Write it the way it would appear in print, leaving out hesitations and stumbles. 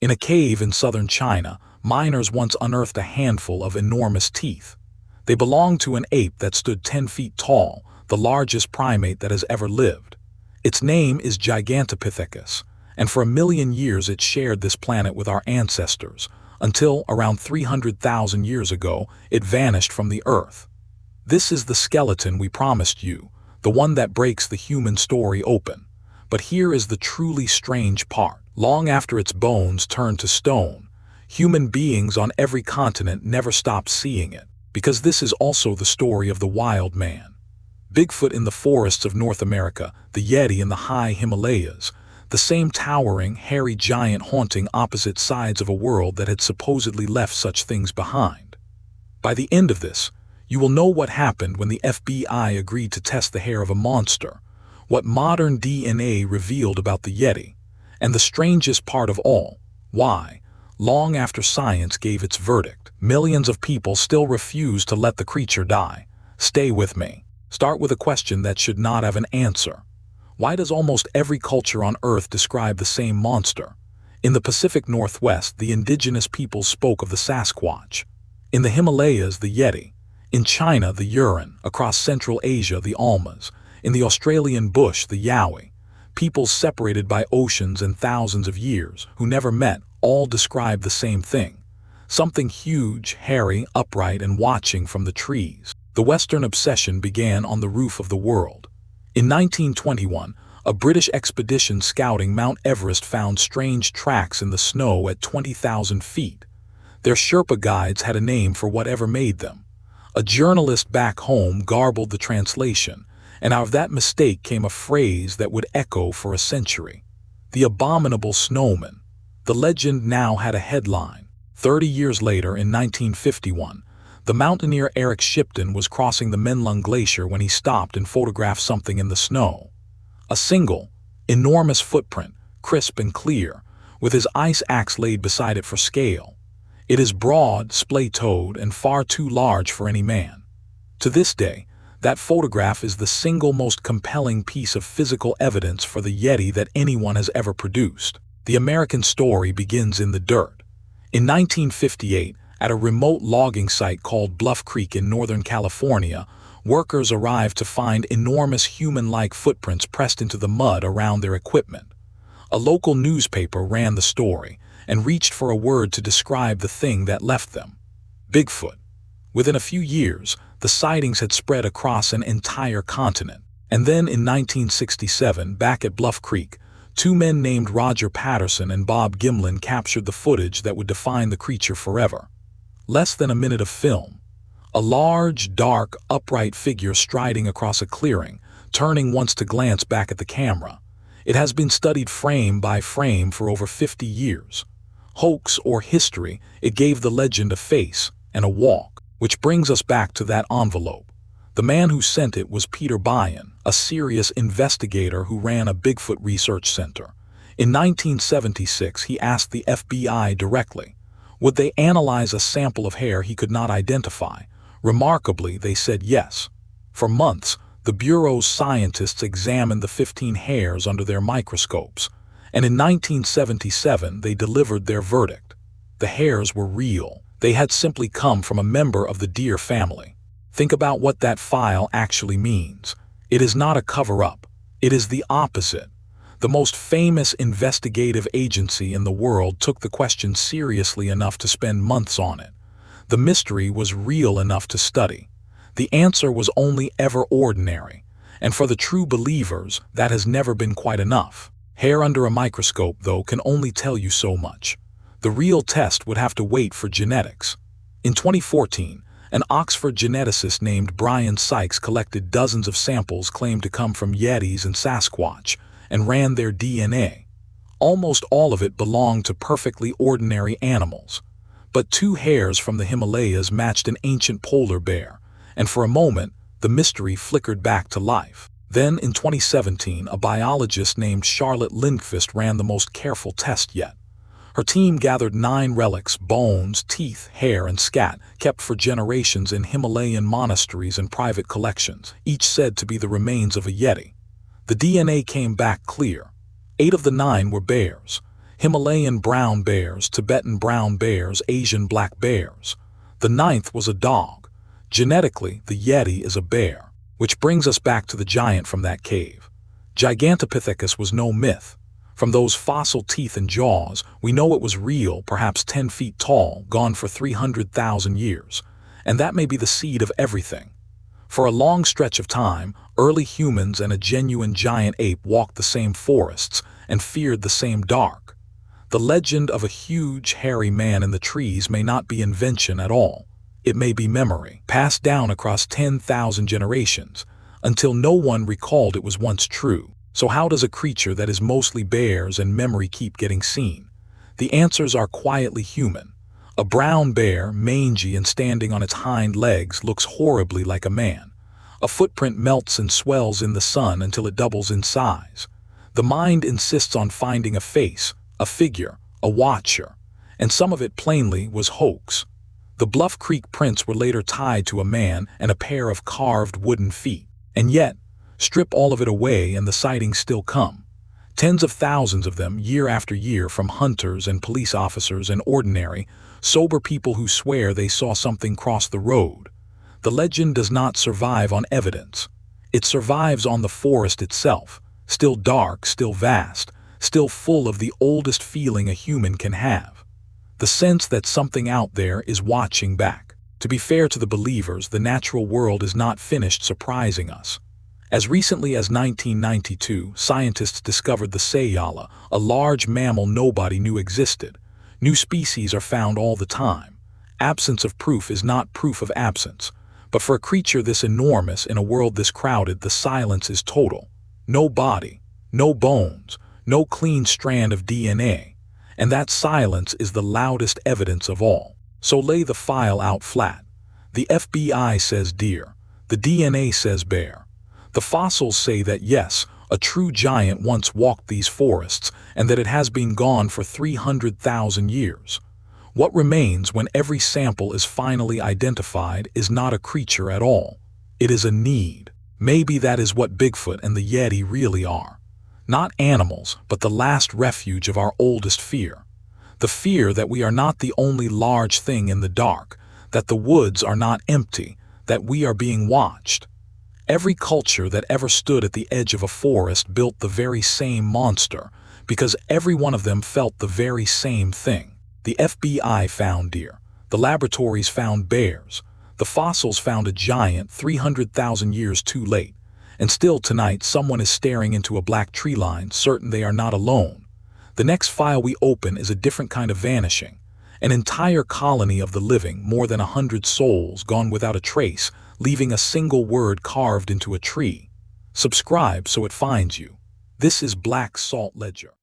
In a cave in southern China, miners once unearthed a handful of enormous teeth. They belonged to an ape that stood 10 feet tall, the largest primate that has ever lived. Its name is Gigantopithecus, and for 1,000,000 years it shared this planet with our ancestors, until, around 300,000 years ago, it vanished from the Earth. This is the skeleton we promised you, the one that breaks the human story open. But here is the truly strange part. Long after its bones turned to stone, human beings on every continent never stopped seeing it, because this is also the story of the wild man. Bigfoot in the forests of North America, the Yeti in the high Himalayas, the same towering, hairy giant haunting opposite sides of a world that had supposedly left such things behind. By the end of this, you will know what happened when the FBI agreed to test the hair of a monster, what modern DNA revealed about the Yeti, and the strangest part of all, why, long after science gave its verdict, millions of people still refuse to let the creature die. Stay with me. Start with a question that should not have an answer. Why does almost every culture on Earth describe the same monster? In the Pacific Northwest, the indigenous peoples spoke of the Sasquatch. In the Himalayas, the Yeti. In China, the Yurien. Across Central Asia, the Almas. In the Australian bush, the Yowie. Peoples separated by oceans and thousands of years, who never met, all describe the same thing. Something huge, hairy, upright, and watching from the trees. The Western obsession began on the roof of the world. In 1921, a British expedition scouting Mount Everest found strange tracks in the snow at 20,000 feet. Their Sherpa guides had a name for whatever made them. A journalist back home garbled the translation, and out of that mistake came a phrase that would echo for a century. The abominable snowman. The legend now had a headline. 30 years later, in 1951, the mountaineer Eric Shipton was crossing the Menlung Glacier when he stopped and photographed something in the snow. A single, enormous footprint, crisp and clear, with his ice axe laid beside it for scale. It is broad, splay-toed, and far too large for any man. To this day, that photograph is the single most compelling piece of physical evidence for the Yeti that anyone has ever produced. The American story begins in the dirt. In 1958, at a remote logging site called Bluff Creek in Northern California, workers arrived to find enormous human-like footprints pressed into the mud around their equipment. A local newspaper ran the story and reached for a word to describe the thing that left them: Bigfoot. Within a few years, the sightings had spread across an entire continent. And then in 1967, back at Bluff Creek, two men named Roger Patterson and Bob Gimlin captured the footage that would define the creature forever. Less than a minute of film. A large, dark, upright figure striding across a clearing, turning once to glance back at the camera. It has been studied frame by frame for over 50 years. Hoax or history, it gave the legend a face and a walk, which brings us back to that envelope. The man who sent it was Peter Byon, a serious investigator who ran a Bigfoot research center. In 1976, he asked the FBI directly, would they analyze a sample of hair he could not identify? Remarkably, they said yes. For months, the Bureau's scientists examined the 15 hairs under their microscopes, and in 1977 they delivered their verdict. The hairs were real. They had simply come from a member of the deer family. Think about what that file actually means. It is not a cover-up. It is the opposite. The most famous investigative agency in the world took the question seriously enough to spend months on it. The mystery was real enough to study. The answer was only ever ordinary, and for the true believers, that has never been quite enough. Hair under a microscope, though, can only tell you so much. The real test would have to wait for genetics. In 2014, an Oxford geneticist named Brian Sykes collected dozens of samples claimed to come from Yetis and Sasquatch and ran their DNA. Almost all of it belonged to perfectly ordinary animals. But two hairs from the Himalayas matched an ancient polar bear, and for a moment, the mystery flickered back to life. Then, in 2017, a biologist named Charlotte Lindqvist ran the most careful test yet. Her team gathered 9 relics, bones, teeth, hair, and scat, kept for generations in Himalayan monasteries and private collections, each said to be the remains of a Yeti. The DNA came back clear. 8 of the 9 were bears. Himalayan brown bears, Tibetan brown bears, Asian black bears. The ninth was a dog. Genetically, the Yeti is a bear, which brings us back to the giant from that cave. Gigantopithecus was no myth. From those fossil teeth and jaws, we know it was real, perhaps 10 feet tall, gone for 300,000 years. And that may be the seed of everything. For a long stretch of time, early humans and a genuine giant ape walked the same forests and feared the same dark. The legend of a huge, hairy man in the trees may not be invention at all. It may be memory, passed down across 10,000 generations, until no one recalled it was once true. So how does a creature that is mostly bears and memory keep getting seen? The answers are quietly human. A brown bear, mangy and standing on its hind legs, looks horribly like a man. A footprint melts and swells in the sun until it doubles in size. The mind insists on finding a face, a figure, a watcher, and some of it plainly was hoax. The Bluff Creek prints were later tied to a man and a pair of carved wooden feet. And yet, strip all of it away and the sightings still come. Tens of thousands of them year after year, from hunters and police officers and ordinary, sober people who swear they saw something cross the road. The legend does not survive on evidence. It survives on the forest itself, still dark, still vast, still full of the oldest feeling a human can have. The sense that something out there is watching back. To be fair to the believers, the natural world is not finished surprising us. As recently as 1992, scientists discovered the Sayala, a large mammal nobody knew existed. New species are found all the time. Absence of proof is not proof of absence. But for a creature this enormous, in a world this crowded, the silence is total. No body, no bones, no clean strand of DNA. And that silence is the loudest evidence of all. So lay the file out flat. The FBI says deer. The DNA says bear. The fossils say that yes, a true giant once walked these forests and that it has been gone for 300,000 years. What remains when every sample is finally identified is not a creature at all. It is a need. Maybe that is what Bigfoot and the Yeti really are. Not animals, but the last refuge of our oldest fear. The fear that we are not the only large thing in the dark, that the woods are not empty, that we are being watched. Every culture that ever stood at the edge of a forest built the very same monster, because every one of them felt the very same thing. The FBI found deer. The laboratories found bears. The fossils found a giant 300,000 years too late. And still tonight someone is staring into a black tree line, certain they are not alone. The next file we open is a different kind of vanishing. An entire colony of the living, more than 100 souls gone without a trace, leaving a single word carved into a tree. Subscribe so it finds you. This is Black Salt Ledger.